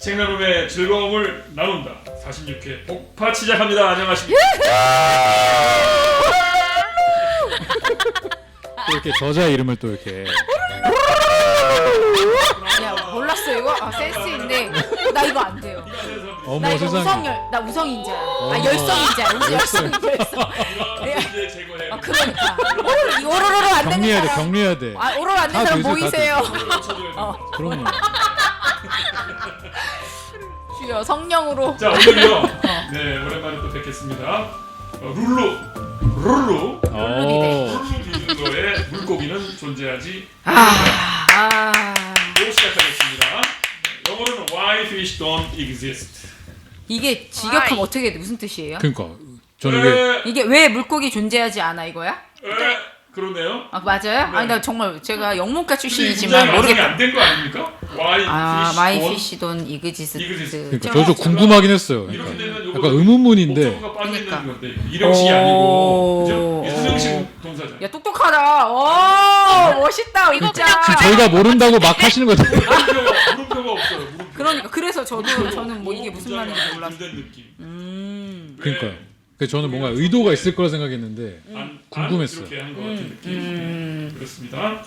생나눔의 즐거움을 나눈다. 46회 복파 시작합니다. 안녕하십니까? 또 이렇게 저자 이름을 또 이렇게 야 몰랐어 이거? 아 센스 있네. 나 이거 안 돼요. 어머 나 이거 세상에. 나 우성인자. 아 열성인자. 열성인자. 문제 제거해. 아 그러니까. 오로로로 안 되는 격리해야 돼, 사람. 격리해야 돼. 아 오로로 안 되는 다 사람 되죠, 다 모이세요. 그럼요. 주여 성령으로. 자 오늘요. 네 오랜만에 또 뵙겠습니다. 룰루 빌더의 물고기는 존재하지 로 시작하겠습니다. 영어로는 Why fish don't exist. 이게 직역하면 어떻게 돼? 무슨 뜻이에요? 그러니까 저는 이게 왜 물고기 존재하지 않아 이거야? 그러네요. 아 맞아요? 네. 아니 나 정말 제가 영문과 출신이지만 완성이 모르겠다. 안된 거 아닙니까? Why 마이 fish 피시 돈 이그지스트. 그러니까 저도 궁금하긴 했어요. 이렇게 그러니까 되면 요거 약간 의문문인데 목적어가 빠져 있는 그러니까. 건데 일형식이 아니고 오. 그죠? 수형식 동사잖아요. 야 똑똑하다. 오 멋있다. 이거 지금 저희가 모른다고 막 하시는 거죠. 물음표가 없어요. 물음표. 그러니까 그래서 저는 뭐 이게 무슨 말인지 몰랐어. 된 느낌. 그러니까요. 그래서 저는 뭔가 의도가 있을 거라 생각했는데 궁금했어요. 이렇게 한 것 같은 느낌. 그렇습니다.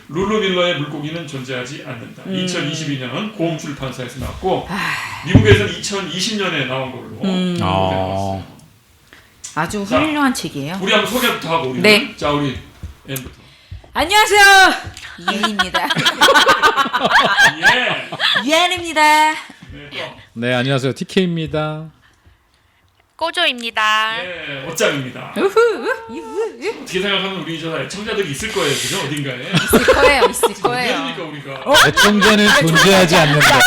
룰루 빌러의 물고기는 존재하지 않는다. 2022년 고음 출판사에서 나왔고 미국에서는 2020년에 나온 걸로 나왔어요. 아주 훌륭한 책이에요. 우리 한번 소개부터 하고 우리. 네. 자 우리 N부터. 안녕하세요. 유엔입니다. 예. 유엔입니다. 네. 네 안녕하세요 TK입니다. 꼬조입니다. 예. 어짱입니다. 어떻게 생각하면 우리 저 애청자들이 있을 거예요, 그죠? 어딘가에. 있을 거예요. 있을 그러니까 거예요. 우리가. 애청자는 존재하지 않는다.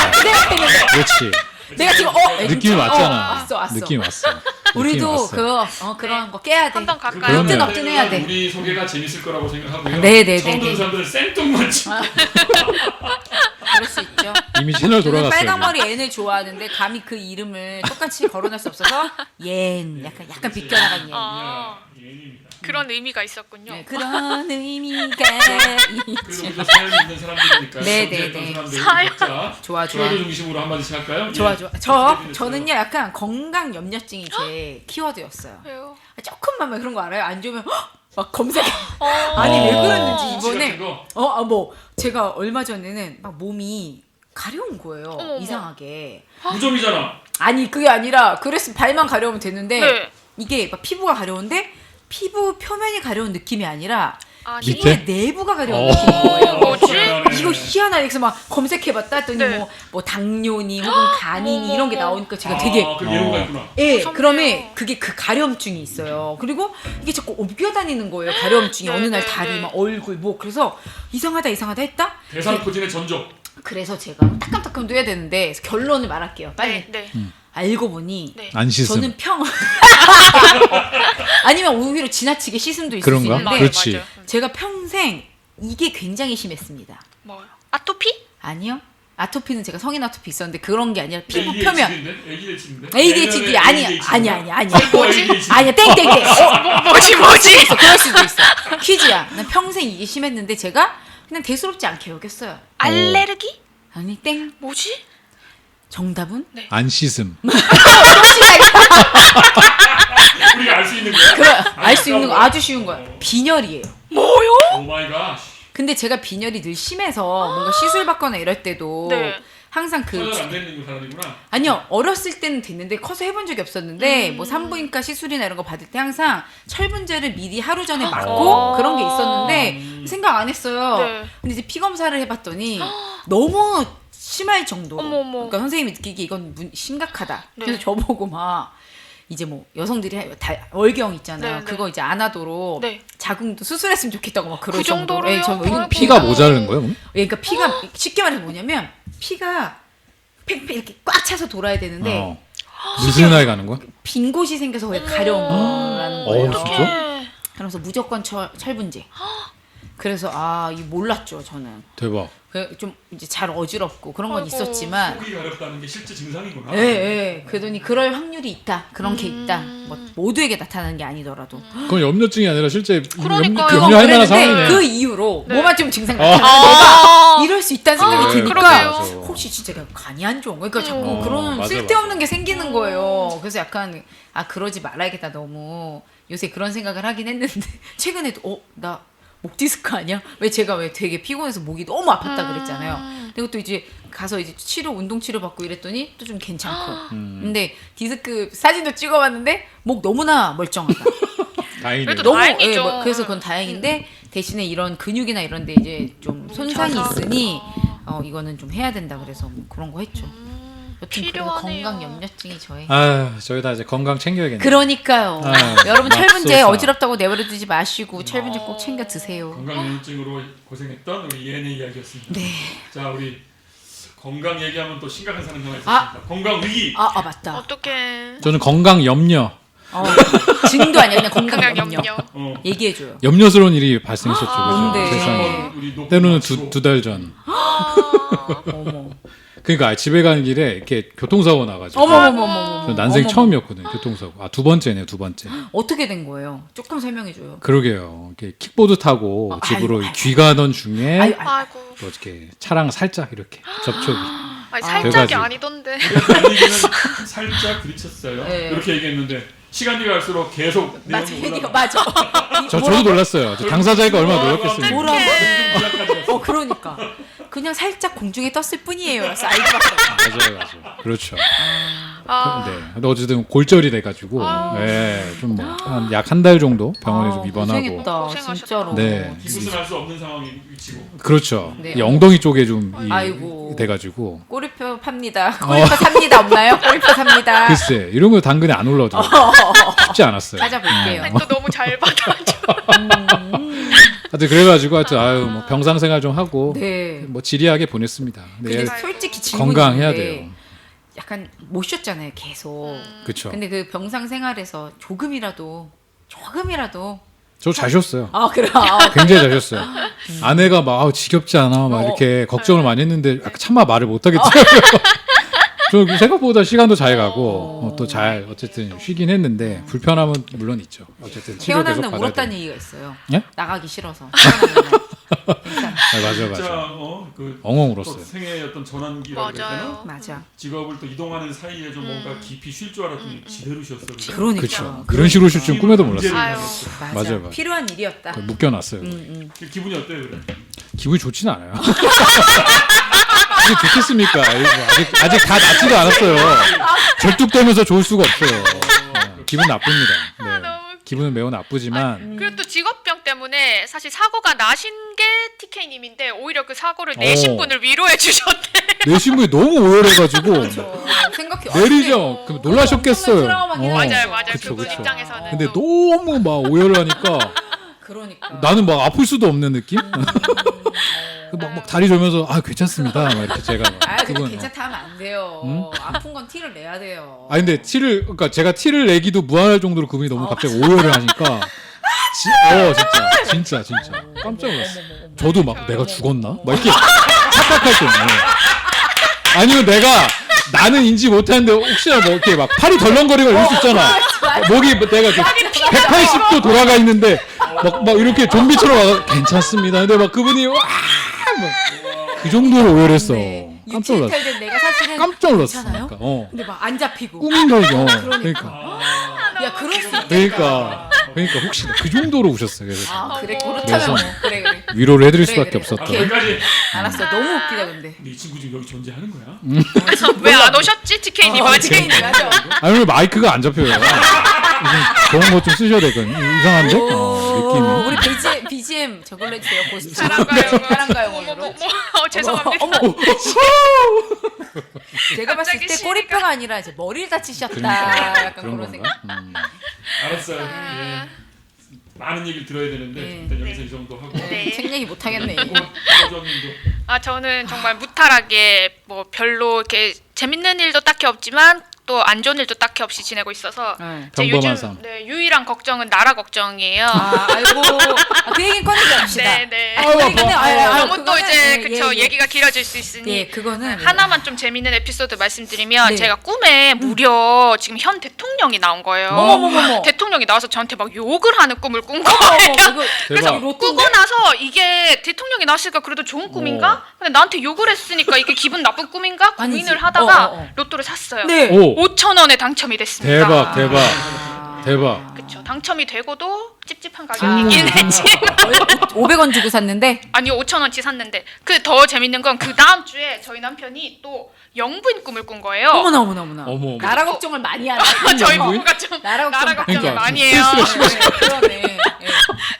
그렇지. 내가 지금 느낌이 왔잖아. 왔어. 느낌 왔어. 우리도 느낌이 그런 거 깨야 돼. 한번 갈까요? 그럼요. 뜨 업든 해야 돼. 우리 소개가 재밌을 거라고 생각하고요. 네. 처음 듣는 사람들은 생뚱만 치고. 그럴 수 있죠. 이미 채널 저는 돌아갔어요. 빨강머리 앤을 좋아하는데 감히 그 이름을 똑같이 거론할 수 없어서 옌 약간 비껴나간 옌. 예입니다. 그런 의미가 있었군요. 네, 그런 의미가 그래도 있죠. 우리도 사연 있는 사람들이니까. 네. 정치했던 사람들 사연. 각자 좋아. 키워드 중심으로 한마디씩 할까요? 좋아. 예. 저는요 약간 건강 염려증이 제 키워드였어요. 왜요? 조금만 막 그런 거 알아요? 안 좋으면 막 검색. 아니 왜 그랬는지 이번에 뭐 제가 얼마 전에는 막 몸이 가려운 거예요. 어머. 이상하게. 무좀이잖아. 아니 그게 아니라 그랬으면 발만 가려우면 됐는데 네. 이게 막 피부가 가려운데 피부 표면이 가려운 느낌이 아니라 밑에? 피부의 내부가 가려운 느낌인 거예요. 뭐지? 이거 희한하게 그래서 막 검색해봤다 했더니 네. 뭐 당뇨니 혹은 간이니 이런 게 나오니까 제가 되게 그 예로가 있구나. 예, 무섭네요. 그러면 그게 그 가려움증이 있어요. 그리고 이게 자꾸 옮겨 다니는 거예요. 가려움증이 네, 어느 날 네, 다리, 네. 막 얼굴, 목. 그래서 이상하다 했다. 대상포진의 전적. 그래서 제가 따끔따끔도 해야 되는데 그래서 결론을 말할게요. 빨리. 네. 알고 보니 네. 안 씻음. 저는 아니면 오히려 지나치게 씻음도 있을 수 그런가? 있는데 그렇지. 맞아요. 제가 평생 이게 굉장히 심했습니다. 뭐요? 아토피? 아니요. 아토피는 제가 성인 아토피 있었는데 그런 게 아니라 피부 표면. ADHD인데? ADHD 아니야. 뭐지? 아니야. 땡땡땡. 뭐지? 그럴 수도 있어. 퀴즈야. 난 평생 이게 심했는데 제가 그냥 대수롭지 않게 여겼어요. 알레르기? 아니 땡. 뭐지? 정답은? 안 씻음. 우리가 알 수 있는 거야? 알 수 있는 거 아주 쉬운 거야. 빈혈이에요. 뭐요? 오 마이 갓. 근데 제가 빈혈이 늘 심해서 뭔가 시술 받거나 이럴 때도 네. 항상 그 처형 안 되는 사람이구나. 아니요 어렸을 때는 됐는데 커서 해본 적이 없었는데 뭐 산부인과 시술이나 이런 거 받을 때 항상 철분제를 미리 하루 전에 맞고 그런 게 있었는데 생각 안 했어요. 네. 근데 이제 피 검사를 해봤더니 너무 심할 정도로 어머머. 그러니까 선생님이 느끼기 이건 심각하다. 네. 그래서 저보고 막 이제 뭐 여성들이 월경 있잖아요. 네, 네. 그거 이제 안 하도록 네. 자궁도 수술했으면 좋겠다고 막 그럴 그 정도로요? 정도로. 저 피가 모자른 거예요? 그럼? 그러니까 피가 쉽게 말해서 뭐냐면 피가 팽팽 이렇게 꽉 차서 돌아야 되는데 느슨하게 가는 거야? 빈 곳이 생겨서 왜 가려운 거라는 거예요. 진짜? 그래서 무조건 철분제. 그래서 이 몰랐죠 저는. 대박. 좀 이제 잘 어지럽고 그런 건 아이고. 있었지만. 속이 가렵다는 게 실제 증상이구나. 예, 예. 그러더니 그럴 확률이 있다. 그런 게 있다. 뭐 모두에게 나타나는 게 아니더라도. 그건 염려증이 아니라 실제 그러니까요. 염려할 만한 그랬는데 상황이네. 그 이후로 네. 뭐만 좀 증상 나타나면 내가 이럴 수 있다는 생각이 드니까 그러게요. 혹시 진짜 내가 간이 안 좋은 거야? 그러니까 자꾸 어, 그런 맞아, 쓸데없는 게 생기는 거예요. 그래서 약간 그러지 말아야겠다 너무 요새 그런 생각을 하긴 했는데 최근에도 나 목 디스크 아니야? 왜 되게 피곤해서 목이 너무 아팠다 그랬잖아요. 그리고 또 이제 가서 이제 운동 치료 받고 이랬더니 또 좀 괜찮고. 근데 디스크 사진도 찍어봤는데 목 너무나 멀쩡하다. 다행이네. 그래도 너무 다행이죠. 그래서 그건 다행인데 대신에 이런 근육이나 이런데 이제 좀 손상이 자상. 있으니 이거는 좀 해야 된다 그래서 뭐 그런 거 했죠. 여튼 그래도 필요하네요. 건강 염려증이 저의. 저희 다 이제 건강 챙겨야겠네. 그러니까요. 여러분 맙소사. 철분제 어지럽다고 내버려두지 마시고 철분제 꼭 챙겨 드세요. 건강염증으로 고생했던 우리 예은의 이야기였습니다. 네. 자, 우리 건강 얘기하면 또 심각한 사람 하나 있었습니다. 건강 위기. 맞다. 어떡해. 저는 건강 염려. 증도 아니야 그냥 건강 그냥 염려. 염려. 얘기해줘요. 염려스러운 일이 발생했었죠. 뭔데? 그죠? 세상에. 한번 우리 녹음 때로는 마치고 두 달 전. 어머. 그러니까 집에 가는 길에 이렇게 교통사고 나가지고. 어머머머머. 저 난생 어머머. 처음이었거든요. 교통사고. 두 번째네요. 두 번째. 어떻게 된 거예요? 조금 설명해줘요. 그러게요. 이렇게 킥보드 타고 집으로 아이고. 귀가하던 중에 아유, 아이고. 또 이렇게 차랑 살짝 이렇게 접촉이. 아니, 살짝이 돼가지고. 아니던데. 분위기는 살짝 부딪혔어요. 네. 이렇게 얘기했는데 시간이 갈수록 계속 맞아, 내용이 얘기가 올라가. 맞아. 저도 놀랐어요. 저 당사자가 얼마나 노력했어요. 뭐라고? 뭐라고? 그러니까 그냥 살짝 공중에 떴을 뿐이에요. 그래서 알고 봤어요. 맞아요. 그렇죠. 아, 네. 근데 어쨌든 골절이 돼가지고, 좀 뭐, 약 한 달 정도 병원에 좀 입원하고. 고생했다, 고생하셨다. 진짜로. 네. 기부스 할 수 없는 상황이 위치고. 그렇죠. 네. 이 엉덩이 쪽에 좀 아이고. 돼가지고. 꼬리표 팝니다. 꼬리표 삽니다. 없나요? 꼬리표 삽니다. 글쎄, 이런 거 당근에 안 올라오죠. 쉽지 않았어요. 찾아볼게요. 아니, 또 너무 잘 받아줘. 하여튼 그래가지고 뭐 병상생활 좀 하고 네. 뭐 지리하게 보냈습니다. 근데 네, 솔직히 질문이 건강해야 있는데 돼요. 약간 못 쉬었잖아요, 계속. 그렇죠. 근데 그 병상 생활에서 조금이라도 저 잘 쉬었어요. 그래. 굉장히 잘 쉬었어요. 아내가 막 지겹지 않아 막 이렇게 걱정을 많이 했는데 차마 말을 못 하겠더라고요. 저 생각보다 시간도 잘 가고 또 잘 어쨌든 쉬긴 했는데 불편함은 물론 있죠. 어쨌든 치료 태어난 계속 날 받아야 울었다는 돼요. 얘기가 있어요. 예? 나가기 싫어서. 태어난 날. 괜찮아. 맞아 진짜 맞아. 그 엉엉 또 울었어요. 생애의 어떤 전환기라고 해야 되나? 맞아요. 맞아. 직업을 또 이동하는 사이에 좀 뭔가 깊이 쉴 줄 알았더니 지대로 쉬었어. 그러니까. 그렇죠. 이런 식으로 쉴 줄 꿈에도 몰랐어요. 아유. 맞아. 맞아요. 필요한 일이었다. 거의 묶여놨어요. 기분이 어때요, 그래? 기분이 좋진 않아요. 이게 좋겠습니까? 아직 다 낫지도 않았어요. 절뚝대면서 좋을 수가 없어요. 기분 나쁩니다. 네. 너무 기분은 매우 나쁘지만 그리고 또 직업병 때문에 사실 사고가 나신 게 TK님인데 오히려 그 사고를 내신 분을 위로해 주셨대. 내 신분이 너무 오열해가지고 생각해. 내리죠. 그럼 놀라셨겠어요. 맞아요, 맞아요. 그쵸, 그분 그쵸. 입장에서는. 근데 너무 막 오열을 하니까 그러니까. 나는 막 아플 수도 없는 느낌? 막 다리 졸면서 괜찮습니다. 막 이렇게 제가 막 근데 그건, 괜찮다 하면 안 돼요. 아픈 건 티를 내야 돼요. 근데 그러니까 제가 티를 내기도 무한할 정도로 그분이 너무 갑자기 오열을 하니까 진짜 깜짝 놀랐어요. 저도 막 내가 죽었나? 막 이렇게 착각할 때 아니면 나는 인지 못하는데 혹시나 뭐 이렇게 막 팔이 덜렁거리고 이럴 수 있잖아. 목이 내가 180도 돌아가 있는데 막 이렇게 좀비처럼 와서 괜찮습니다. 근데 막 그분이 그 정도로 오열했어. 깜짝 놀랐어. 유치탈된 내가 사실은 깜짝 놀랐어. 괜찮아요? 그러니까, 근데 막 안 잡히고. 꿈인가 이게. 그러니까. 야 그럴 수 있겠다. 그러니까 혹시 그 정도로 우셨어요. 그래서 그래 어머. 그렇다면 뭐. 그래. 위로를 해드릴 그래, 수밖에 그래. 없었던. 오케이. 여기까지. 알았어. 너무 웃기다 근데. 근데 이 친구 지금 여기 존재하는 거야? 왜 안 오셨지 TK님 아직? 맞아. 아니 왜 마이크가 안 잡혀요? 좋은 거 좀 쓰셔야 되거든. 이상한데? 느낌이. 우리 BGM 저걸로 해주세요. 고스트. 사랑가요. 사랑가요. 어머, 죄송합니다. 어머. 제가 봤을 갑자기 때 시비가- 꼬리뼈가 아니라 이제 머리를 다치셨다. 그러니까. 약간 그런 그런 건가? 생각. 알았어요. 예. 많은 얘기를 들어야 되는데 네. 일단 여기서 이 정도 하고. 네. 책 얘기 못 하겠네. 호정님도 저는 정말 무탈하게 뭐 별로 이렇게 재밌는 일도 딱히 없지만 또 저도 안 좋은 일도 딱히 없이 지내고 있어서 네. 제 평범한 요즘 삶. 유일한 걱정은 나라 걱정이에요. 아이고 그 얘기는 꺼내지 합시다. 네네. 너무 또 이제 그쵸 얘기가 길어질 수 있으니 예, 그거는 하나만 좀 재밌는 에피소드 말씀드리면 네. 제가 꿈에 무려 지금 현 대통령이 나온 거예요. 어머머머머. 대통령이 나와서 저한테 막 욕을 하는 꿈을 꾼 거예요. 그래서 대박. 꾸고 나서 이게 대통령이 나왔으니까 그래도 좋은 꿈인가? 근데 나한테 욕을 했으니까 이게 기분 나쁜 꿈인가? 아니지. 고민을 하다가 어. 로또를 샀어요. 네. 오 5,000원에 당첨이 됐습니다. 대박 대박. 그쵸. 당첨이 되고도 찝찝한 가격이긴 했지만 500원 주고 샀는데 아니요 5,000원치 샀는데 그 더 재밌는 건 그 다음 주에 저희 남편이 또 영부인 꿈을 꾼 거예요. 어머나. 어머. 나라 걱정을 많이 하네. 저희 영부인? 부부가 좀 나라 나라 걱정 걱정을 그러니까 많이 해요. 스트레스가 그러네.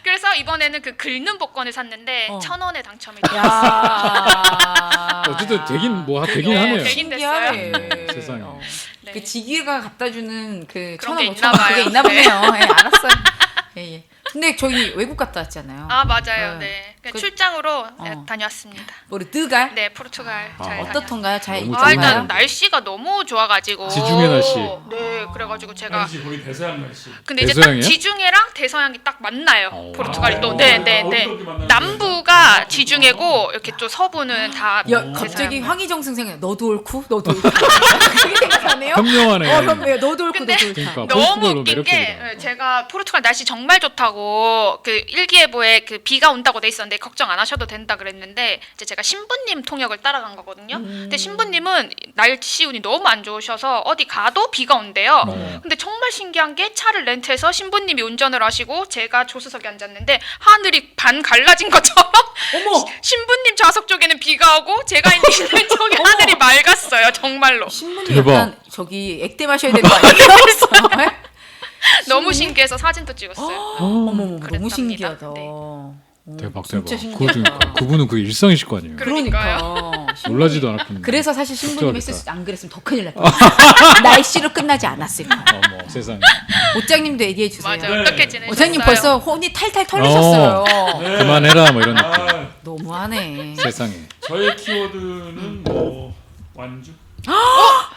그래서 이번에는 그 긁는 복권을 샀는데 어. 1,000원에 당첨이 됐어요. 야. 어쨌든 되긴 하네요. 되긴 됐어요. 신기하네. 세상에. 네. 그 지기가 갖다 주는 그 그런 1,000원, 게 5,000원 있나 봐요. 그게 있나 네. 보네요. 예, 알았어요. 예. 근데 저희 외국 갔다 왔잖아요. 아 맞아요. 네. 네. 그러니까 그- 출장으로 다녀왔습니다. 포르투갈? 네 포르투갈 잘 어떻던가요? 잘 너무 다녀왔어요. 익었나요? 일단 날씨가 너무 좋아가지고 지중해 날씨. 네 그래가지고 제가 날씨 거의 대서양 날씨. 근데 이제 딱 대서양이요? 지중해랑 대서양이 딱 만나요. 오. 포르투갈이 또. 아, 네네네. 어떻게 만나는지. 남부가 지중해고 이렇게 또 서부는 다 갑자기 대서양. 황희정승 생각. 너도 옳고 너도 옳고. 그게 생각나네요. 현명하네. 현명해요. 너도 옳고 근데 너도 옳고. 그러니까 너무 포르투갈로 웃긴 게 매력적이다. 제가 포르투갈 날씨 정말 좋다고 그 일기예보에 그 비가 온다고 돼 있었는데 걱정 안 하셔도 된다 그랬는데 이제 제가 신부님 통역을 따라간 거거든요. 근데 신부님은 날씨 운이 너무 안 좋으셔서 어디 가도 비가 온대요. 근데 정말 신기한 게 차를 렌트해서 신부님이 운전을 하시고 제가 조수석에 앉았는데 하늘이 반 갈라진 것처럼 어머. 신부님 좌석 쪽에는 비가 오고 제가 있는 쪽에 하늘이 맑았어요. 정말로. 신문이 대박. 약간 저기 액대 마셔야 되는 거 아니에요? 너무 신기해서 사진도 찍었어요. 어머 너무 그랬답니다. 신기하다. 네. 대박. 진짜 그거 신기하다. 그러니까 그분은 그게 일상이실 거 아니에요. 그러니까요. 놀라지도 않았군요. 그래서 사실 신부님 걱정하겠다. 했을 안 그랬으면 더 큰일 날 뻔했어요. 날씨로 끝나지 않았을 거예요. 어머 세상에. 오장님도 얘기해 주세요. 맞아요. 네. 어떻게 지내셨어요? 오장님 벌써 혼이 탈탈 털리셨어요. 네. 그만해라 뭐 이런 느낌. 아, 너무하네. 세상에. 저의 키워드는 뭐 완주.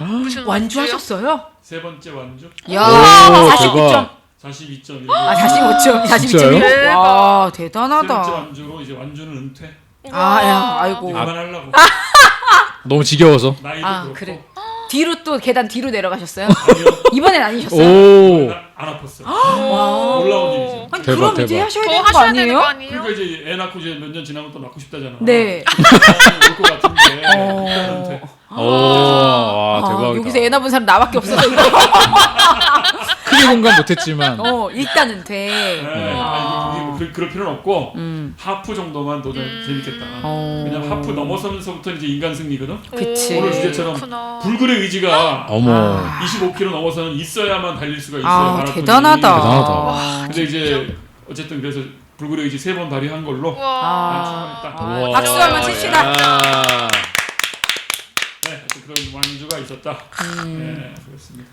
무슨 완주 완주요? 하셨어요? 세 번째 완주. 야, 오, 49점. 42.1. 아, 45점. 진짜요? 42점. 와, 세 번째 대단하다. 완주로 이제 완주는 은퇴. 아, 야, 아이고. 그만하려고. 너무 지겨워서. 나이도 아, 그렇고. 그래. 뒤로 또 계단 뒤로 내려가셨어요? 아니요. 이번엔 아니셨어요? 오. 안 아팠어. 와. 놀라운 일이죠. 아니, 대박, 그럼 이제 대박. 하셔야 더 되는 거 하셔야 되는 거 아니에요? 아니에요? 그러니까 이제 애 낳고 이제 몇 년 지나면 또 낳고 싶다잖아. 네. 올것 같은데. 일단 은퇴. 오. 와 아, 대박이다. 여기서 애 낳은 사람 나밖에 없어서 이거. 크게 공감 못했지만. 일단은 돼. 네. 아, 이게 그럴 필요는 없고 음. 하프 정도만 도전 재밌겠다. 어. 왜냐면 하프 넘어서면서부터 이제 인간 승리거든. 그치. 오늘 주제처럼 그렇구나. 불굴의 의지가 어머. 25km 넘어서는 있어야만 달릴 수가 있어요. 아, 마라톤이. 대단하다. 대단하다. 근데 이제 어쨌든 그래서 불굴의 의지 3번 발휘한 걸로 와. 딱. 아, 박수 한번 칩시다. 야. 네, 하여튼 그런 완주가 있었다. 네, 그렇습니다.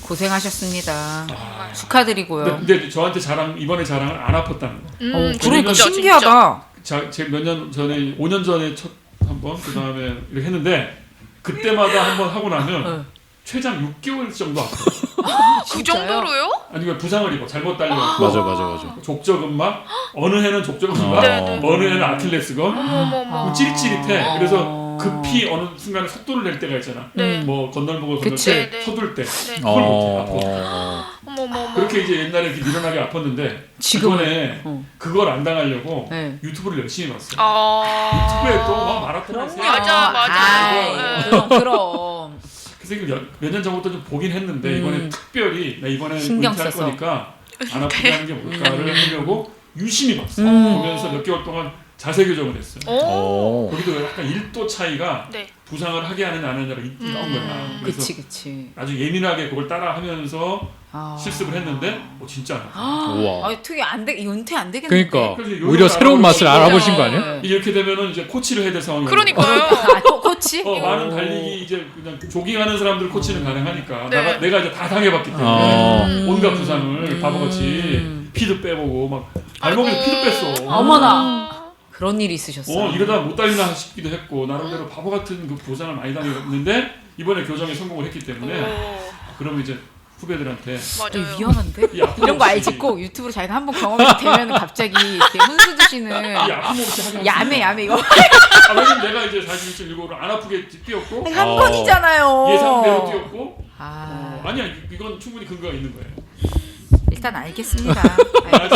고생하셨습니다. 축하드리고요. 근데 저한테 이번에 자랑은 안 아팠다는 거. 그러니까 왜냐면 신기하다. 제 몇 년 전에 5년 전에 첫 한 번 그다음에 이렇게 했는데 그때마다 한 번 하고 나면 최장 6개월 정도 아파요. 그 정도로요? 아니 그 부상을 입어 잘못 달려갖고 맞아. 족저근막 어느 해는 족저근막 네. 어느 해는 아킬레스건 어머머머. 찌릿찌릿해. 그래서 급히 어느 순간에 속도를 낼 때가 있잖아. 네. 뭐 건널목을 건널 그치. 때 네. 서둘 때 네. 그걸 못해 아파. 어머머머. 그렇게 이제 옛날에 이렇게 밀어나게 아팠는데 지금은? 이번에 그걸 안 당하려고 네. 유튜브를 열심히 봤어. 아. 유튜브에 또막 마라톤을 세. 맞아, 맞아. 네. 그럼. 그래서 몇 년 전부터 좀 보긴 했는데 이번에 특별히 나 이번에 신경 은퇴할 써서. 거니까 안 아프게 하는 게 뭘까를 하려고 유심히 봤어. 보면서 몇 개월 동안 자세 교정을 했어요. 오. 거기도 약간 1도 차이가 네. 부상을 하게 하느냐 안 하느냐가 나온 거야. 그래서 그치. 아주 예민하게 그걸 따라하면서 아. 실습을 했는데 진짜 안 아파. 우와. 아, 되게 안 돼. 은퇴 안 되겠는데. 그러니까 그래서 요령을 오히려 새로운 맛을 알아보고 알아보신 거 아니야? 네. 이렇게 되면은 이제 코치를 해야 될 상황이 그러니까요. 아, 코치? 많은 달리기 이제 그냥 조깅하는 사람들 코치는 가능하니까 네. 내가 이제 다 당해봤기 때문에 온갖 음. 부상을 바보같이 피도 빼보고 막 발목에도 피도 뺐어. 어머나. 그런 일이 있으셨어요. 이러다 못 달리나 싶기도 했고 나름대로 바보 같은 그 부상을 많이 당했는데 이번에 교정에 성공을 했기 때문에 그러면 이제 후배들한테 맞아요. 위험한데? 이 아픔 이런 거 없이- 알지? 꼭 유튜브로 자기가 한번 경험이 되면 갑자기 이렇게 훈수 두시는 이 아픔 없이 하게 야매 이거 왜냐면 내가 이제 41.195를 안 아프게 뛰었고 한 번이잖아요. 예상대로 뛰었고 아, 아니야 이건 충분히 근거가 있는 거예요. 일단 알겠습니다.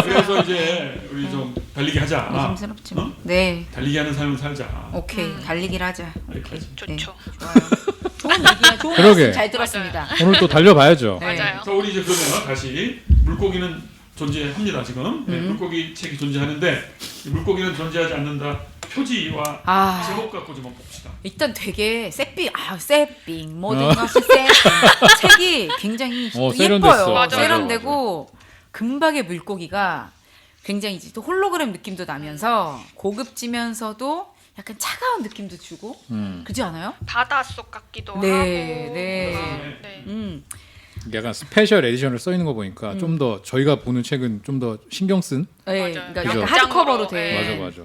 그래서 이제 우리 좀 달리기 하자. 조심스럽지만. 어? 네, 달리기 하는 삶을 살자. 오케이 달리기를 하자. 여기까지. 좋죠. 좋아요. 좋은 얘기야. 좋은 그러게. 말씀 잘 들었습니다. 오늘 또 달려봐야죠. 네. 맞아요. 자 우리 이제 그러면 다시 물고기는 존재합니다 지금. 네, 물고기 책이 존재하는데 이 물고기는 존재하지 않는다 표지와 아. 제목 갖고 좀 한번 봅시다. 일단 되게 세핑 모든 것이 세핑 책이 굉장히 또 세련됐어. 예뻐요. 맞아요. 세련되고 금박의 물고기가 굉장히 이제 또 홀로그램 느낌도 나면서 고급지면서도 약간 차가운 느낌도 주고 그렇지 않아요? 바닷속 같기도 네, 하고. 네. 네. 약간 스페셜 에디션을 써 있는 거 보니까 좀 더 저희가 보는 책은 좀 더 신경 쓴. 네, 맞아요. 그러니까 그죠. 약간 하드커버로 네. 돼. 맞아.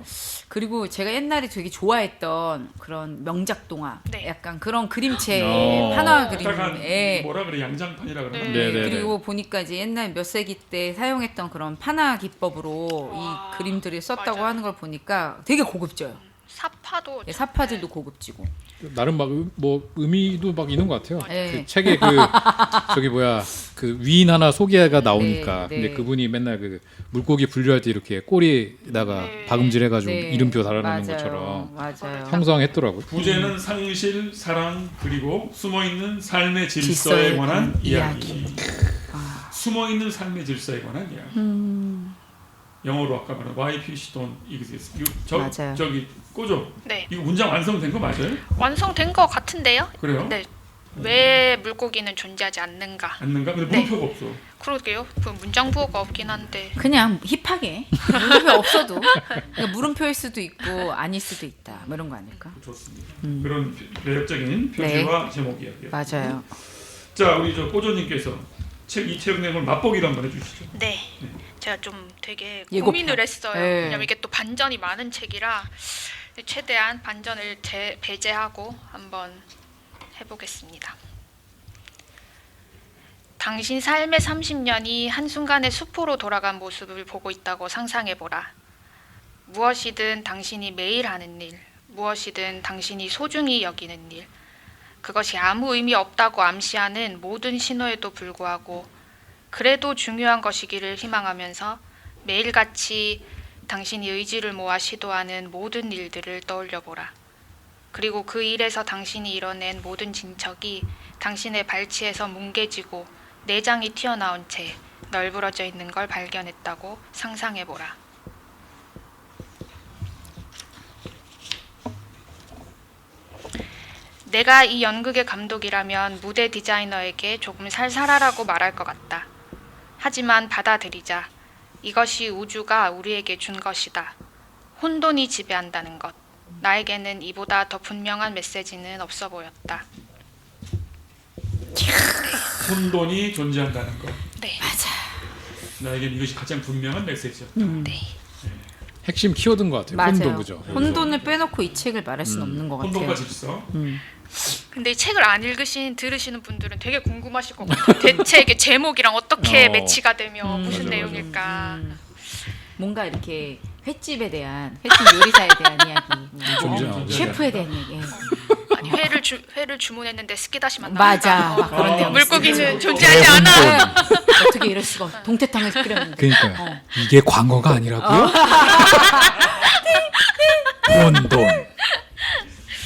그리고 제가 옛날에 되게 좋아했던 그런 명작 동화, 네. 약간 그런 그림체, 어. 판화 약간 그림에 뭐라 그래 양장판이라 그러나. 네. 네네. 그리고 보니까 이제 옛날 몇 세기 때 사용했던 그런 판화 기법으로 와, 이 그림들을 썼다고 맞아요. 하는 걸 보니까 되게 고급져요. 사파도 예, 사파들도 고급지고. 나름 막 뭐 의미도 막 있는 것 같아요. 네. 그 책에 그 저기 뭐야 그 위인 하나 소개가 나오니까 네. 근데 그분이 맨날 그 물고기 분류할 때 이렇게 꼬리에다가 네. 박음질 해가지고 네, 이름표 달아놓는 맞아요. 것처럼 맞아요. 형성했더라고요. 부제는 상실, 사랑 그리고 숨어있는 삶의 질서에 질서에 관한 관한 이야기. 숨어있는 삶의 질서에 관한 이야기. 영어로 아까 말한 Why Fish Don't Exist. 맞아요. 저기 꼬죠. 네. 이거 문장 완성된 거 맞아요? 완성된 것 같은데요? 그래요? 네. 왜 물고기는 존재하지 않는가? 않는가? 근데 네. 물음표가 없어. 그러게요. 그 문장 부호가 없긴 한데. 그냥 힙하게 물음표 없어도 그러니까 물음표일 수도 있고 아닐 수도 있다. 뭐 이런 거 아닐까? 좋습니다. 그런 매력적인 표지와 제목 이야기요. 맞아요. 자, 우리 저 꼬조님께서 이 책 내용을 맛보기를 한번 해주시죠. 네. 제가 좀 되게 예고편. 고민을 했어요. 네. 왜냐면 이게 또 반전이 많은 책이라 최대한 반전을 배제하고 한번 해보겠습니다. 당신 삶의 30년이 한순간에 수포로 돌아간 모습을 보고 있다고 상상해보라. 무엇이든 당신이 매일 하는 일, 무엇이든 당신이 소중히 여기는 일, 그것이 아무 의미 없다고 암시하는 모든 신호에도 불구하고 그래도 중요한 것이기를 희망하면서 매일같이 당신이 의지를 모아 시도하는 모든 일들을 떠올려보라. 그리고 그 일에서 당신이 이뤄낸 모든 진척이 당신의 발치에서 뭉개지고 내장이 튀어나온 채 널브러져 있는 걸 발견했다고 상상해보라. 내가 이 연극의 감독이라면 무대 디자이너에게 조금 살살하라고 말할 것 같다. 하지만 받아들이자. 이것이 우주가 우리에게 준 것이다. 혼돈이 지배한다는 것. 나에게는 이보다 더 분명한 메시지는 없어 보였다. 혼돈이 존재한다는 것. 네. 나에겐 이것이 가장 분명한 메시지였다. 네. 핵심 키워드인 것 같아요. 맞아요. 혼돈 그죠? 혼돈을 빼놓고 이 책을 말할 수는 없는 것 같아요. 혼돈과 질서. 근데 이 책을 안 들으시는 분들은 되게 궁금하실 것 같아요. 대체 이게 제목이랑 어떻게 매치가 되며 무슨 맞아, 내용일까? 뭔가 이렇게 횟집에 대한 횟집 요리사에 대한 이야기, 좀 셰프에 대한 얘기. 아니 회를 주문했는데 스키다시만 맞아. 나온다. 막 그런 내용. 물고기는 존재하지 않아. 어떻게 이럴 수가? 동태탕을 끓였는데. 그러니까요. 이게 광어가 아니라고요? 혼돈.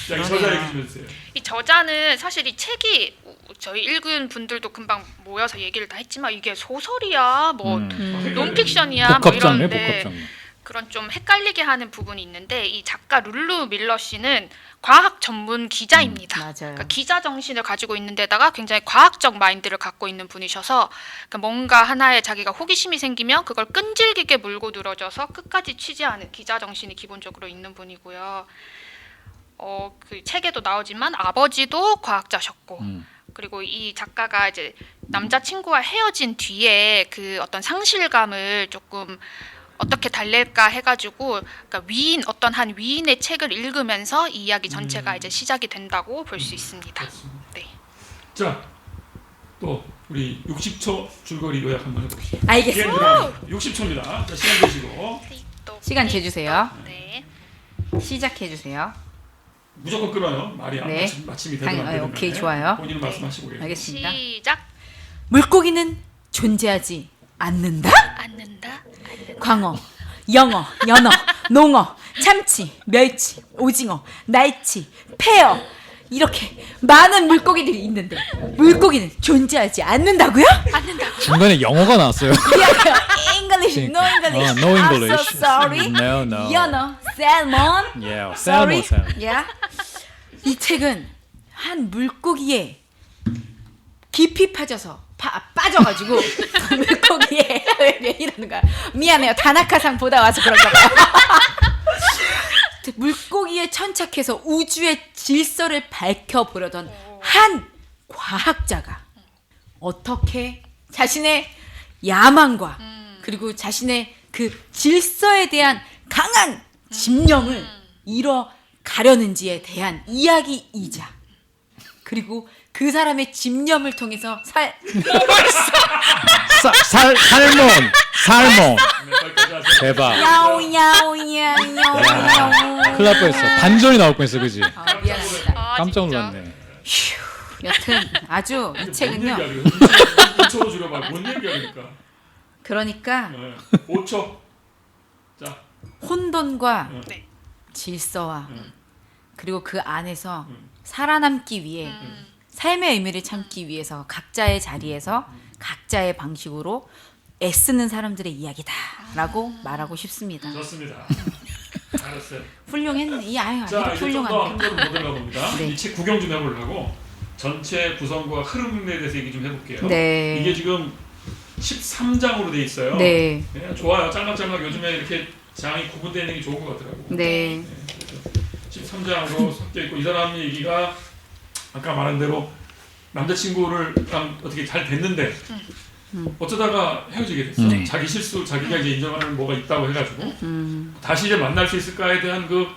자, 이 저자 얘기 좀 해주세요. 이 저자는 사실 이 책이 저희 읽은 분들도 금방 모여서 얘기를 다 했지만 이게 소설이야, 뭐 논픽션이야, 뭐 복합장르, 이런데 복합장르. 그런 좀 헷갈리게 하는 부분이 있는데 이 작가 룰루 밀러 씨는 과학 전문 기자입니다. 맞아요. 그러니까 기자 정신을 가지고 있는 데다가 굉장히 과학적 마인드를 갖고 있는 분이셔서 그러니까 뭔가 하나에 자기가 호기심이 생기면 그걸 끈질기게 물고 늘어져서 끝까지 취재하는 기자 정신이 기본적으로 있는 분이고요. 그 책에도 나오지만 아버지도 과학자셨고 그리고 이 작가가 이제 남자친구와 헤어진 뒤에 그 어떤 상실감을 조금 어떻게 달랠까 해가지고 그러니까 어떤 한 위인의 책을 읽으면서 이 이야기 전체가 이제 시작이 된다고 볼 수 있습니다. 네. 자, 또 우리 60초 줄거리 요약 한번 해봅시다. 알겠습니다. 60초입니다. 자, 시간 되시고 시간 재주세요. 네. 시작해 주세요. 무조건 끊어요. 말이 안 네. 마침이 되든 안 되든 오케이, 간에 좋아요. 본인은 말씀하시고 계세요. 알겠습니다. 시작. 물고기는 존재하지 않는다? 앉는다. 광어, 영어, 연어, 농어, 참치, 멸치, 오징어, 날치, 폐어 이렇게 많은 물고기들이 있는데 물고기는 존재하지 않는다고요? 앉는다. 중간에 영어가 나왔어요. English, no English. No I'm English. so sorry. No, no. 연어, salmon. Yeah, Sorry. salmon. Yeah. 이 책은 한 물고기에 깊이 빠져가지고 물고기에 왜 이러는 거야? 미안해요. 다나카상 보다 와서 그런가 봐요. 물고기에 천착해서 우주의 질서를 밝혀보려던 한 과학자가 어떻게 자신의 야망과 그리고 자신의 그 질서에 대한 강한 집념을 이뤄가려는지에 대한 이야기이자 그리고 그 사람의 집념을 통해서 살몬. 네, 거기까지 하세요. 대박. 야오야오야야오 큰일 날 뻔했어. 반전이 나올 뻔했어, 그지? 미안합니다. 깜짝 진짜? 놀랐네. 여튼 아주 이 책은요. 2초로 줄여봐. 뭔 얘기야 그러니까. 그러니까 네. 5초. 자. 혼돈과 네. 질서와 그리고 그 안에서 살아남기 위해 삶의 의미를 참기 위해서 각자의 자리에서 각자의 방식으로 애쓰는 사람들의 이야기다라고 말하고 싶습니다. 좋습니다. 알았어요. 훌륭했네. 이 아유 자, 이제 좀 더 훌륭하네. 한 걸음 더 들어가 봅니다. 네. 이 책 구경 좀 해보려고 전체 구성과 흐름에 대해서 얘기 좀 해볼게요. 네. 이게 지금 13장으로 돼 있어요. 네. 네, 좋아요. 짤막짤막 요즘에 이렇게 장이 구분되어 있는 게 좋은 것 같더라고요. 네. 13장으로 섞여 있고 이 사람 얘기가 아까 말한 대로 남자친구를 어떻게 잘 됐는데 어쩌다가 헤어지게 됐어. 자기 실수, 자기가 이제 인정하는 뭐가 있다고 해가지고 다시 이제 만날 수 있을까에 대한 그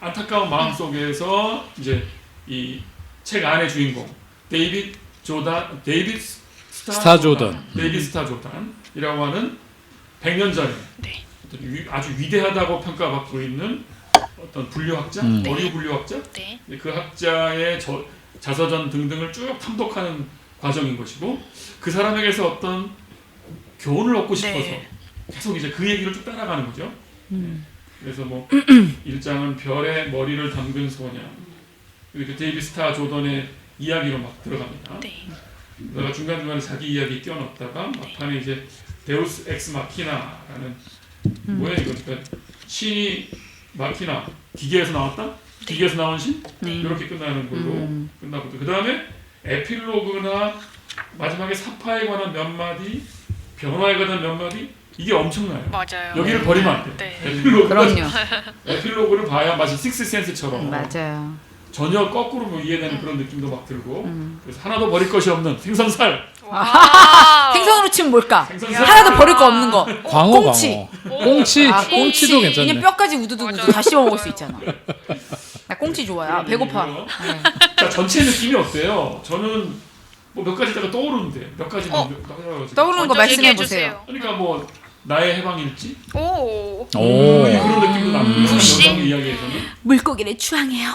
안타까운 마음 속에서 이제 이 책 안의 주인공 데이빗 스타 조던이라고 하는 100년 전에 네. 아주 위대하다고 평가받고 있는 어떤 분류학자, 어류 분류학자, 네. 그 학자의 자서전 등등을 쭉 탐독하는 과정인 것이고 그 사람에게서 어떤 교훈을 얻고 싶어서 네. 계속 이제 그 얘기를 쭉 따라가는 거죠. 그래서 뭐 1장은 별의 머리를 담근 소녀, 그리고 데이빗 스타 조던의 이야기로 막 들어갑니다. 네. 그러다가 중간중간에 자기 이야기 끼워넣다가 막판에 이제 데우스 엑스 마키나라는 뭐야 이거 그러니까 신이 마키나 기계에서 나왔다? 기계에서 나온 신? 이렇게 끝나는 걸로 끝나고 그 다음에 에필로그나 마지막에 사파에 관한 몇 마디 변화에 관한 몇 마디 이게 엄청나요. 맞아요. 여기를 버리면 안 돼. 네. 그럼요. 에필로그를 봐야 마치 식스센스처럼 맞아요. 전혀 거꾸로 뭐 이해되는 그런 느낌도 막 들고 그래서 하나도 버릴 것이 없는 생선살 와우. 생선으로 치면 뭘까? 생선살 하나도 버릴 거 없는 거. 광어, 꽁치. 광어. 꽁치, 아, 꽁치도 괜찮네. 그냥 뼈까지 우두두두 맞아. 다 씹어 먹을 수 있잖아. 나 꽁치 좋아요. 아, 배고파. 그런 네. 자 전체 느낌이 어때요? 저는 뭐 몇 가지다가 떠오르는데 몇 가지 떠오르는 거 먼저 말씀해 얘기해 보세요. 주세요. 그러니까 뭐 나의 해방일지 오. 그런 느낌도 나고 굿이? 여성 이야기에서는 물고기를 추앙해요.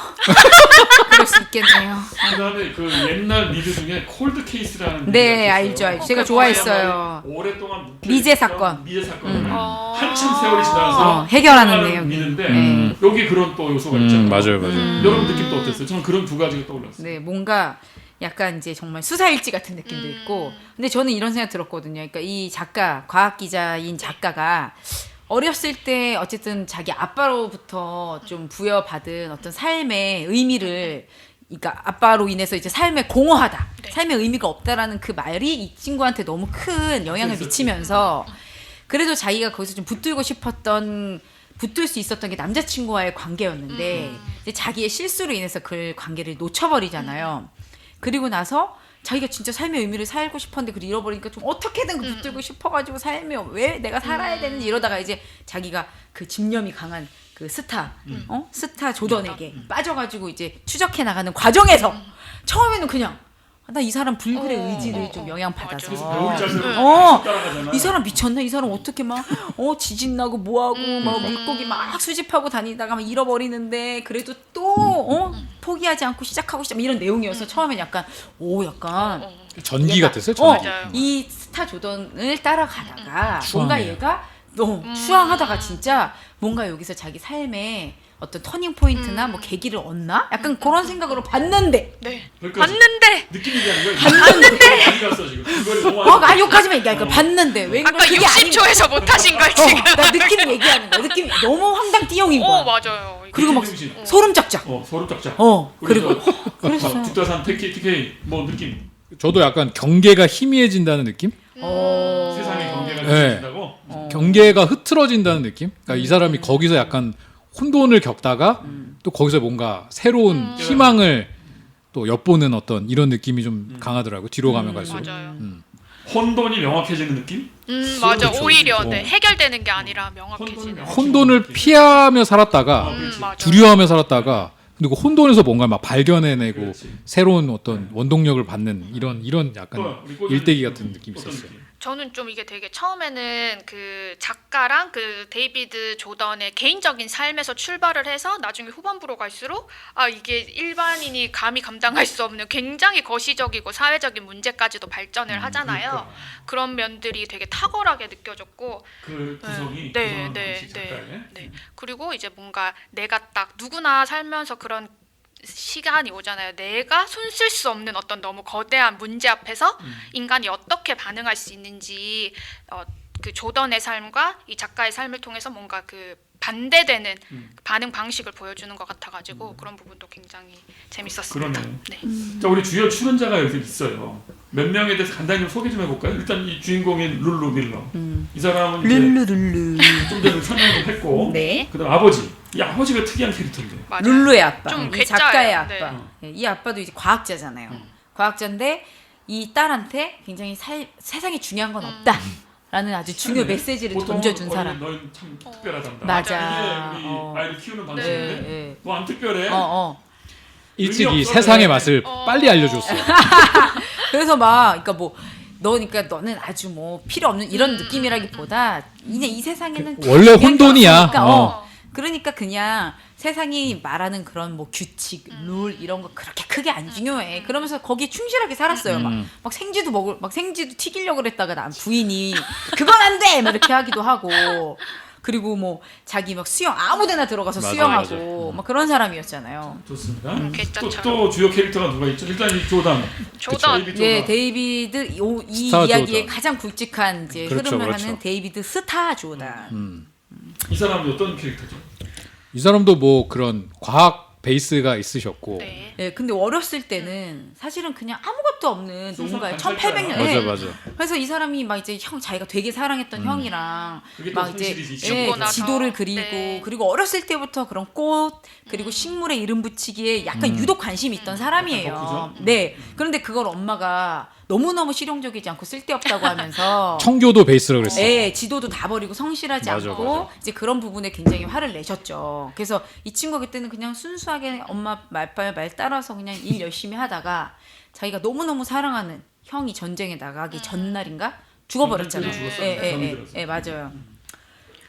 그럴 수 있겠네요. 그다음에 그 옛날 미드 중에 콜드 케이스라는 네, 미드가 알죠, 있어요. 알죠. 제가 그거 좋아했어요. 오랫동안 묵혀있던 미제 사건. 미제 사건을 어. 한참 세월이 지나서 해결하는 내용이. 미드인데 여기 그런 또 요소가 있잖아요. 맞아요. 여러분 느낌도 어땠어요? 저는 그런 두 가지가 떠올랐어요. 네, 뭔가 약간 이제 정말 수사일지 같은 느낌도 있고. 근데 저는 이런 생각 들었거든요. 그러니까 이 작가, 과학 기자인 작가가 어렸을 때 어쨌든 자기 아빠로부터 좀 부여받은 어떤 삶의 의미를 그러니까 아빠로 인해서 이제 삶에 공허하다, 네. 삶의 의미가 없다라는 그 말이 이 친구한테 너무 큰 영향을 미치면서 그래도 자기가 거기서 좀 붙들 수 있었던 게 남자친구와의 관계였는데 이제 자기의 실수로 인해서 그 관계를 놓쳐버리잖아요. 그리고 나서 자기가 진짜 삶의 의미를 살고 싶었는데 그걸 잃어버리니까 좀 어떻게든 그 붙들고 싶어가지고 삶에 왜 내가 살아야 되는지 이러다가 이제 자기가 그 집념이 강한 그 스타 조던에게 빠져가지고 이제 추적해 나가는 과정에서 처음에는 그냥 나 이 사람 불굴의 어, 의지를 어, 좀 어, 영향받아서. 그래서 배울 자세로 어. 따라가잖아. 이 사람 미쳤나? 이 사람 어떻게 막 지진 나고 뭐하고 막 물고기 막 수집하고 다니다가 막 잃어버리는데 그래도 또 포기하지 않고 시작하고 이런 내용이어서 처음엔 약간 약간 전기 얘가, 같았어요. 전기. 맞아요. 이 스타 조던을 따라가다가 뭔가 추앙해요. 얘가 추앙하다가 진짜 뭔가 여기서 자기 삶에 어떤 터닝 포인트나 뭐 계기를 얻나? 약간 그런 생각으로 봤는데 네. 그러니까 봤는데 느낌 얘기하는 거야. 봤는데 많이 갔어 지금. 그걸 너무 나 여기까지만 얘기하니까 봤는데 왜 아까 그게 아닌 60초에서 못하신 걸 지금. 나 느낌 얘기하는 거야. 느낌이 너무 황당 띠용인 거야. 맞아요. 그리고 막 정신. 소름 짝짝. 소름 짝짝. 그리고 그래서 죽다산 TK 뭐 느낌. 저도 약간 경계가 희미해진다는 느낌? 세상의 경계가 네. 느껴진다고. 경계가 흐트러진다는 느낌? 그러니까 이 사람이 거기서 약간 혼돈을 겪다가 또 거기서 뭔가 새로운 희망을 또 엿보는 어떤 이런 느낌이 좀 강하더라고요. 뒤로 가면 갈수록. 맞아요. 혼돈이 명확해지는 느낌? 맞아. 그렇죠. 오히려 그렇죠. 해결되는 게 아니라 명확해지는. 혼돈을 피하며 살았다가 맞아. 두려워하며 살았다가 그리고 혼돈에서 뭔가 막 발견해내고 그렇지. 새로운 어떤 원동력을 받는 이런 약간 또 우리 꼴 일대기 같은 느낌이 어떤 있었어요. 느낌? 저는 좀 이게 되게 처음에는 그 작가랑 그 데이비드 조던의 개인적인 삶에서 출발을 해서 나중에 후반부로 갈수록 이게 일반인이 감히 감당할 수 없는 굉장히 거시적이고 사회적인 문제까지도 발전을 하잖아요. 그러니까. 그런 면들이 되게 탁월하게 느껴졌고 그 구성이 네, 구성하는 네, 방식 네, 작가의. 네. 그리고 이제 뭔가 내가 딱 누구나 살면서 그런 시간이 오잖아요. 내가 손쓸 수 없는 어떤 너무 거대한 문제 앞에서 인간이 어떻게 반응할 수 있는지 그 조던의 삶과 이 작가의 삶을 통해서 뭔가 그 반대되는 반응 방식을 보여주는 것 같아가지고 그런 부분도 굉장히 재밌었습니다. 그러네요. 네. 자, 우리 주요 출연자가 여기 있어요. 몇 명에 대해서 간단히 좀 소개 좀 해볼까요? 일단 이 주인공인 룰루 밀러. 이 사람은 이제 룰루. 좀 전에 설명 좀 했고, 네. 그다음 아버지. 이 아버지가 특이한 캐릭터인데. 맞아요. 룰루의 아빠. 좀 이 괴짜예요. 작가의 아빠. 네. 네, 이 아빠도 이제 과학자잖아요. 과학자인데 이 딸한테 굉장히 세상에 중요한 건 없다. 라는 아주 중요 메시지를 던져준 사람. 너는 참 특별하단다. 맞아. 이게 우리 아이를 키우는 방식인데, 네. 너 안 특별해. 일찍 이 의미 없어, 세상의 네. 맛을 빨리 알려줬어요. 그래서 막 그러니까 너는 아주 뭐 필요 없는 이런 느낌이라기보다 그냥 이 세상에는 다 원래 중요한 게 혼돈이야. 없으니까, 그러니까 그냥 세상이 말하는 그런 뭐 규칙, 룰 이런 거 그렇게 크게 안 중요해. 그러면서 거기에 충실하게 살았어요. 막 생지도 튀기려고 그랬다가 난 부인이 그건 안 돼! 막 이렇게 하기도 하고. 그리고 뭐 자기 막 수영 아무데나 들어가서 맞아, 수영하고 막 그런 사람이었잖아요. 좋습니다. 괴짜처럼. 또 주요 캐릭터가 누가 있죠? 일단 이 조던. 데이비드 예, 조던. 데이비드 이 스타 이야기의 조던. 가장 굵직한 이제 그렇죠, 흐름을 그렇죠. 하는 데이비드 스타 조던. 이 사람은 어떤 캐릭터죠? 이 사람도 뭐 그런 과학 베이스가 있으셨고 네. 예, 근데 어렸을 때는 사실은 그냥 아무것도 없는 농가에 순수한 1800년. 맞아. 그래서 이 사람이 막 이제 자기가 되게 사랑했던 형이랑 그게 또 막 이제 현실이지, 죽고 나서. 지도를 그리고 네. 그리고 어렸을 때부터 그런 꽃 그리고 식물에 이름 붙이기에 약간 유독 관심이 있던 사람이에요. 약간 덕후죠? 네. 그런데 그걸 엄마가 너무너무 실용적이지 않고 쓸데없다고 하면서 청교도 베이스라고 그랬어요. 예, 지도도 다 버리고 성실하지 맞아, 않고 맞아. 이제 그런 부분에 굉장히 화를 내셨죠. 그래서 이 친구가 그때는 그냥 순수하게 엄마 말 따라서 그냥 일 열심히 하다가 자기가 너무너무 사랑하는 형이 전쟁에 나가기 전날인가 죽어버렸잖아요. 죽었어요. 병이 들었어요. 예, 맞아요.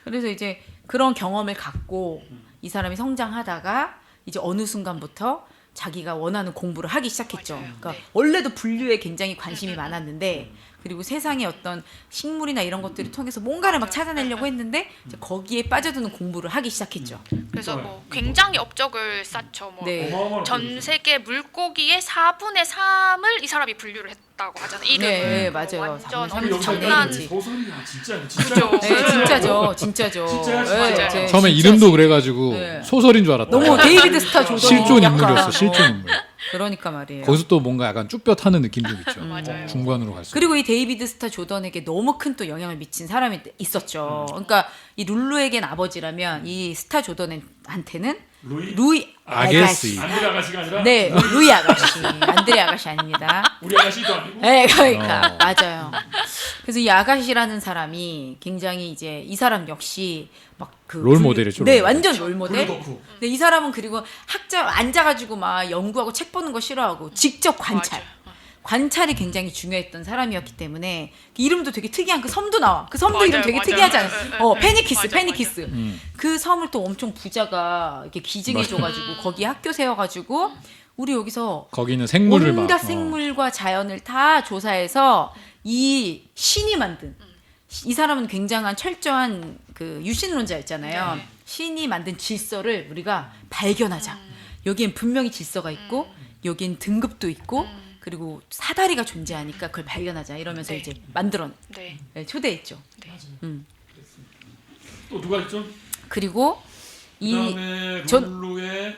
그래서 이제 그런 경험을 갖고 이 사람이 성장하다가 이제 어느 순간부터 자기가 원하는 공부를 하기 시작했죠. 맞아요. 그러니까 네. 원래도 분류에 굉장히 관심이 많았는데 그리고 세상의 어떤 식물이나 이런 것들을 통해서 뭔가를 막 찾아내려고 했는데 이제 거기에 빠져드는 공부를 하기 시작했죠. 그래서 뭐 굉장히 업적을 쌓죠. 뭐 네. 어마어마한 전 캐릭터. 세계 물고기의 4분의 3을 이 사람이 분류를 했다고 하잖아요. 이름을. 네, 맞아요. 완전 4분의 3이 아니, 여기서 엄청난. 장난이지. 소설이야 진짜 그죠. 네, 진짜죠. 진짜야, 진짜. 네, 처음에 진짜지. 이름도 그래가지고 네. 소설인 줄 알았다. 너무 데이비드 스타 조던 실존 약간, 인물이었어. 실존 인물. 그러니까 말이에요. 거기서 또 뭔가 약간 쭈뼛 하는 느낌 좀 있죠. 맞아요. 중간으로 갈수록. 그리고 이 데이비드 스타 조던에게 너무 큰 또 영향을 미친 사람이 있었죠. 그러니까 이 룰루에겐 아버지라면 이 스타 조던한테는 루이 아가씨. 안드레 아가씨가 아니라 네, 루이 아가씨. 안드레 아가씨 아닙니다. 우리 아가씨도 아니고 네, 그러니까 맞아요. 그래서 이 아가씨라는 사람이 굉장히 이제 이 사람 역시 막 그 롤 모델이죠, 네, 롤 모델. 완전 롤 모델. 덕후. 근데 이 사람은 그리고 앉아가지고 막 연구하고 책 보는 거 싫어하고 직접 관찰. 맞아요. 관찰이 굉장히 중요했던 사람이었기 때문에 이름도 되게 특이한 그 섬도 나와. 그 섬도 맞아요, 이름 되게 맞아요. 특이하지 않아요? 페니키스, 맞아, 페니키스. 그 섬을 또 엄청 부자가 이렇게 기증해줘가지고 거기 학교 세워가지고 우리 여기서 거기는 생물을 막 온갖 생물과 자연을 다 조사해서 이 신이 만든 이 사람은 굉장한 철저한 그 유신론자였잖아요. 네. 신이 만든 질서를 우리가 발견하자. 여기엔 분명히 질서가 있고 여기엔 등급도 있고 그리고 사다리가 존재하니까 그걸 발견하자 이러면서 네. 이제 만들어 네. 초대했죠. 또 누가 있죠? 그리고 이 그다음에 전- 룰루의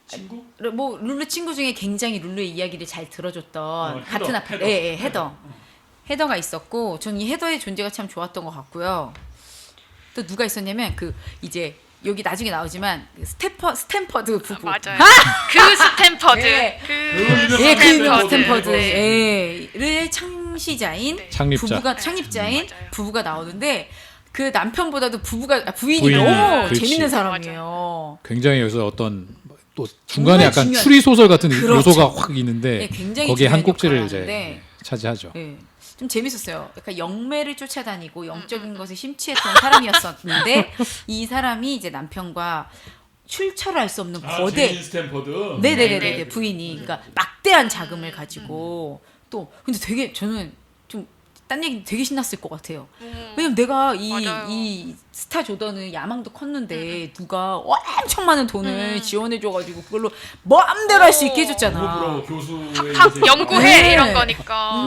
친구? 뭐 룰루 친구 중에 굉장히 룰루의 이야기를 잘 들어줬던 헤더, 같은 학교 헤더. 예, 헤더. 헤더가 있었고 전 이 헤더의 존재가 참 좋았던 것 같고요. 또 누가 있었냐면 그 이제 여기 나중에 나오지만 그 스탠퍼드 부부. 맞아요. 그 스탠퍼드. 네. 그 예, 그 유명한 스탠퍼드. 스탠퍼드. 네. 의 창시자인 네. 창립자. 부부가 창립자인 맞아요. 부부가 나오는데 그 남편보다도 부인이 부인이, 너무 그렇지. 재밌는 사람이에요. 굉장히 여기서 어떤 또 중간에 약간 중요한- 추리 소설 같은 그렇죠. 요소가 확 있는데 네, 굉장히 거기에 한 중요한 꼭지를 역할을 이제 하는데 차지하죠. 네. 좀 재밌었어요. 약간 영매를 쫓아다니고 영적인 것에 심취했던 사람이었었는데 이 사람이 이제 남편과 출처를 알 수 없는 거대 제인 스탠퍼드. 네네네네 부인이 그러니까 막대한 자금을 가지고 또 근데 되게 저는 좀 딴 얘기 되게 신났을 것 같아요. 왜냐면 내가 맞아요. 이 스타 조던은 야망도 컸는데 누가 엄청 많은 돈을 지원해줘가지고 그걸로 마음대로 할 수 있게 너무 해줬잖아. 부러워. 교수의 학 인생. 연구회 네. 이런 거니까.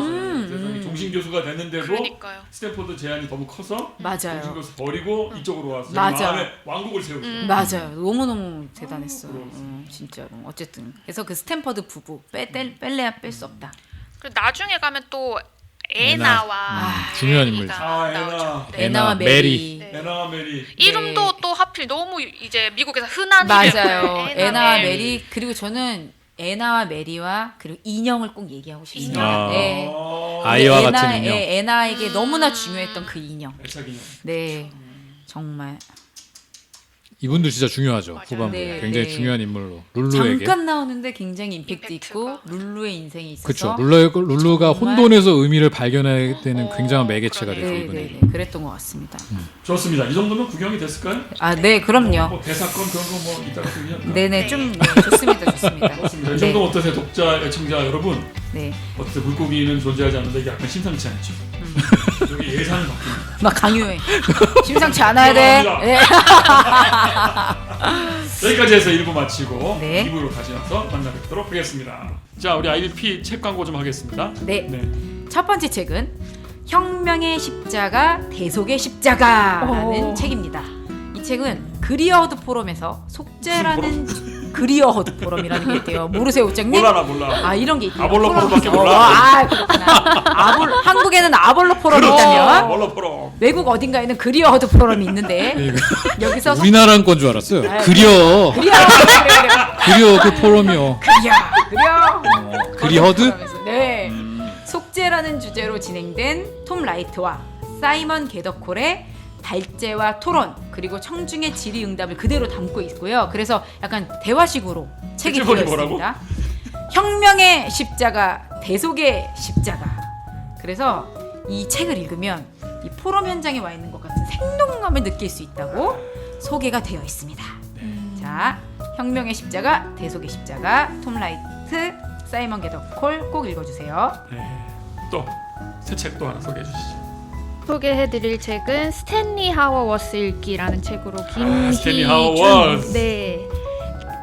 세상에 종신 교수가 됐는데도 그러니까요. 스탠퍼드 제안이 너무 커서 맞아요. 종신 교수 버리고 이쪽으로 와서 맞아. 마음에 왕국을 세우죠. 맞아요. 너무너무 대단했어요. 부러웠어. 진짜로. 어쨌든. 그래서 그 스탠퍼드 부부 뺄래야 뺄 수 없다. 그리고 나중에 가면 또 에나와 중요한 메리가 인물. 아, 에나. 나오죠. 네. 에나와 에나, 메리. 네. 에나와 메리. 이름도 또 하필 너무 이제 미국에서 흔한 맞아요. 이름. 에나와 메리. 그리고 저는 에나와 메리와 그리고 인형을 꼭 얘기하고 싶어요. 인형. 아. 네. 아이와 같은 인형. 에나에게 너무나 중요했던 그 인형. 애착 인형. 네. 정말. 이분도 진짜 중요하죠. 맞아요. 후반부에 네, 굉장히 네. 중요한 인물로 룰루에게. 잠깐 나오는데 굉장히 임팩트 있고 임팩트가. 룰루의 인생이 있어서 그렇죠. 룰루가 정말- 혼돈에서 의미를 발견해야 되는 굉장한 매개체가 되죠. 네, 이분이. 네, 네. 그랬던 것 같습니다. 좋습니다. 이 정도면 구경이 됐을까요? 아, 네, 그럼요. 뭐 대사건 그런 거 뭐 이따가 또 얘기할까? 네네, 좀 네, 좋습니다, 좋습니다. 좋습니다. 이 네, 정도 어떠세요? 독자, 애청자 여러분? 네. 어떠세요? 물고기는 존재하지 않는데 이게 약간 심상치 않죠? 여기 예산을 바뀝니다. 막 강요해. 심상치 않아야 돼. 네. 여기까지 해서 1부 마치고 네. 2부로 다시 와서 만나뵙도록 하겠습니다. 자, 우리 IBP 책 광고 좀 하겠습니다. 네. 네. 첫 번째 책은 혁명의 십자가, 대속의 십자가라는 책입니다. 이 책은 그리어허드 포럼에서 속죄라는 그리어허드 포럼이라는 게 있대요. 모르세요, 옷장님? 몰라. 아, 이런 게 있대요. 아볼로 포럼밖에 포럼이- 몰라. 아, 그렇구나. 한국에는 아볼로 포럼이 그렇죠. 있다면 몰라 포럼. 외국 어딘가에는 그리어허드 포럼이 있는데 여기서 우리나라인 건 줄 알았어요. 네. 그려 그려 그 포럼이요. 그리허드? 네. 속죄라는 주제로 진행된 톰 라이트와 사이먼 게더콜의 발제와 토론 그리고 청중의 질의응답을 그대로 담고 있고요. 그래서 약간 대화식으로 책이 되어 제목이 뭐라고? 있습니다. 혁명의 십자가, 대속의 십자가. 그래서 이 책을 읽으면 이 포럼 현장에 와 있는 것 같은 생동감을 느낄 수 있다고 소개가 되어 있습니다. 자, 혁명의 십자가, 대속의 십자가, 톰 라이트, 사이먼 게더콜 꼭 읽어주세요. 네. 또 새 책 또 하나 소개해 주시죠. 소개해드릴 책은 스탠리 하워워스 읽기라는 책으로 스탠리 김희준 하워워스. 네,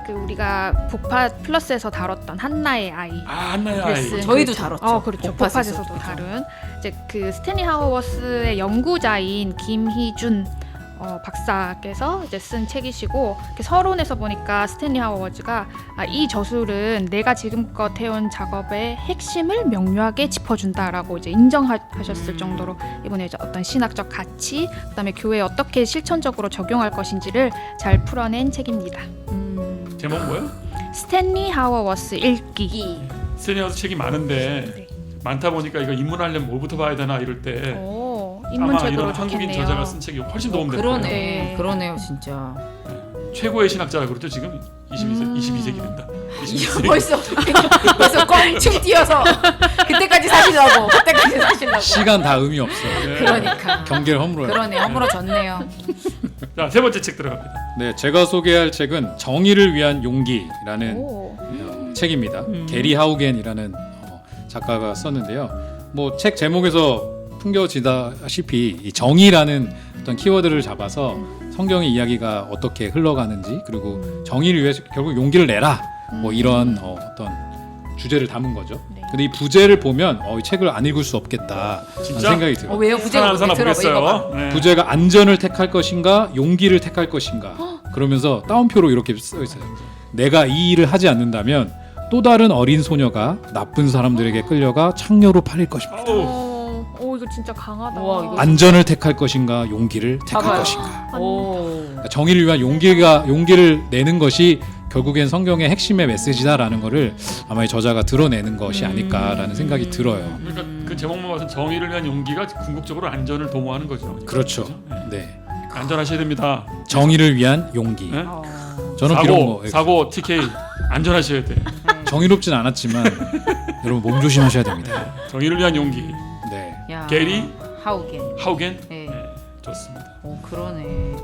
그 우리가 복파 플러스에서 다뤘던 한나의 아이. 아, 한나의 아이. 글쓴 저희도 다뤘죠. 그렇죠. 복파에서도. 복파에서도 다룬 이제 그 스탠리 하워워스의 연구자인 김희준 박사께서 이제 쓴 책이시고 이렇게 서론에서 보니까 스탠리 하워워즈가 이 저술은 내가 지금껏 해온 작업의 핵심을 명료하게 짚어준다라고 이제 인정하셨을 정도로 이번에 이제 어떤 신학적 가치, 그다음에 교회에 어떻게 실천적으로 적용할 것인지를 잘 풀어낸 책입니다. 제목 뭐예요? 스탠리 하워워스 읽기. 스탠리하우스 책이 많은데 네. 많다 보니까 이거 입문하려면 뭐부터 봐야 되나 이럴 때 오, 아마 입문책으로 이런 한국인 좋겠네요. 저자가 쓴 책이 훨씬 도움될 그러네. 거예요. 네. 그러네요, 진짜. 최고의 신학자라 그러죠. 지금 22세기 된다. 22세기. 벌써 그래서 껑충 뛰어서 그때까지 사시려고. 시간 다 의미 없어. 네. 그러니까. 경계를 허물어요. 그러네. 허물어졌네요. 자, 세 번째 책 들어갑니다. 네, 제가 소개할 책은 정의를 위한 용기라는 오. 책입니다. 게리 하우겐이라는 작가가 썼는데요. 뭐 책 제목에서 풍겨지다시피 이 정의라는 어떤 키워드를 잡아서 성경의 이야기가 어떻게 흘러가는지 그리고 정의를 위해서 결국 용기를 내라 뭐 이런 어떤 주제를 담은 거죠. 네. 근데 이 부제를 보면 이 책을 안 읽을 수 없겠다 진짜? 생각이 들어요. 왜요? 부제가 하나 들어봐 이거 봐. 보겠어요. 네. 부제가 안전을 택할 것인가 용기를 택할 것인가 그러면서 따옴표로 이렇게 써 있어요. 내가 이 일을 하지 않는다면 또 다른 어린 소녀가 나쁜 사람들에게 끌려가 창녀로 팔릴 것입니다. 아우, 오 이거 진짜 강하다. 우와, 이거 안전을 택할 것인가 용기를 택할 봐봐요. 것인가. 오. 그러니까 정의를 위한 용기를 내는 것이 결국엔 성경의 핵심의 메시지다라는 거를 아마 이 저자가 드러내는 것이 아닐까라는 생각이 들어요. 그러니까 그 제목만 봐서 정의를 위한 용기가 궁극적으로 안전을 도모하는 거죠. 그렇죠. 네. 네, 안전하셔야 됩니다. 정의를 위한 용기. 네? 저는 비록 뭐 사고 TK 안전하셔야 돼. 정의롭진 않았지만 여러분 몸 조심하셔야 됩니다. 정의를 위한 용기. 네. 야. 게리 하우겐. 하우겐. 네. 네, 좋습니다. 오 그러네.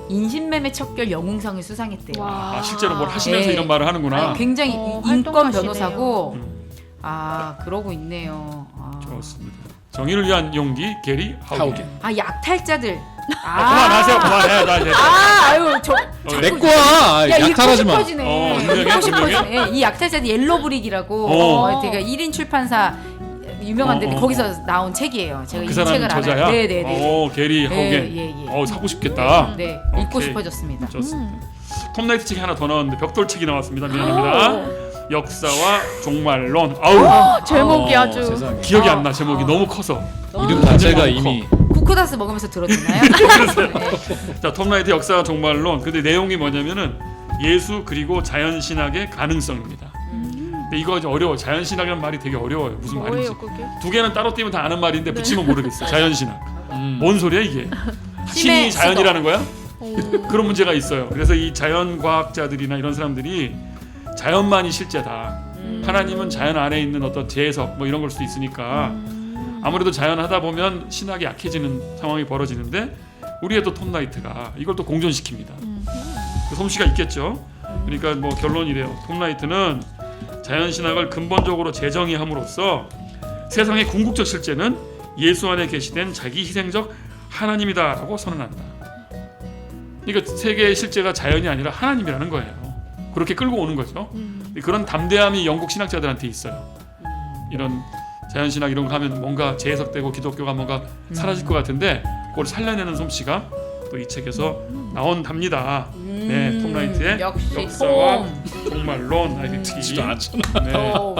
인신매매 척결 영웅상을 수상했대요. 와. 아, 실제로 뭘 하시면서 네. 이런 말을 하는구나. 아니, 굉장히 인권 활동하시네요. 변호사고 음. 아 그러고 있네요. 좋습니다. 정의를 위한 용기 게리 하우겐. 아 약탈자들. 그만하세요. 그만해. 나 이제. 아유 저 내 거야. 야, 약탈하지 읽고 마. 싶어지네. 유명해? 읽고 싶어지네. 이 약탈자들 옐로브릭이라고 제가 1인 출판사 유명한데 거기서 나온 책이에요. 제가 그 이 사람 책을 저자야? 알아요. 네네네. 게리 하우겐. 예. 사고 싶겠다. 네 읽고 오케이. 싶어졌습니다. 좋습니다. 톰 나이트 책이 하나 더 나왔는데 벽돌책이 나왔습니다. 미안합니다. 역사와 종말론. 아우 제목이 아주 세상에. 기억이 안 나. 제목이 너무 커서. 이름 자체가 이미 쿠쿠다스 먹으면서 들어줬나요? 자, 톰 나이트 역사와 종말론. 근데 내용이 뭐냐면은 예수 그리고 자연 신학의 가능성입니다. 근데 이거 이제 어려워. 자연 신학이라는 말이 되게 어려워요. 무슨 말인지. 뭐예요 그게? 두 개는 따로 띄면 다 아는 말인데 붙이면 모르겠어. 자연 신학. 뭔 소리야 이게? 힘의 신이 자연이라는 거야? 오. 그런 문제가 있어요. 그래서 이 자연 과학자들이나 이런 사람들이 자연만이 실제다. 하나님은 자연 안에 있는 어떤 재해석 뭐 이런 걸 수도 있으니까 아무래도 자연 하다 보면 신학이 약해지는 상황이 벌어지는데 우리의 또 톰 나이트가 이걸 또 공존시킵니다. 그 솜씨가 있겠죠. 그러니까 뭐 결론이래요. 톰 나이트는 자연 신학을 근본적으로 재정의함으로써 세상의 궁극적 실제는 예수 안에 계시된 자기 희생적 하나님이다라고 선언한다. 그러니까 세계의 실제가 자연이 아니라 하나님이라는 거예요. 그렇게 끌고 오는 거죠. 그런 담대함이 영국 신학자들한테 있어요. 이런 자연신학 이런 거 하면 뭔가 재해석되고 기독교가 뭔가 사라질 것 같은데 그걸 살려내는 솜씨가 또 이 책에서 나온답니다. 네, 톰 라이트의 역시 역사와 톰. 종말론 아이비티 지도 않잖아. 네, 오.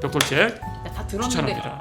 벽돌책 다 들었는데 추천합니다.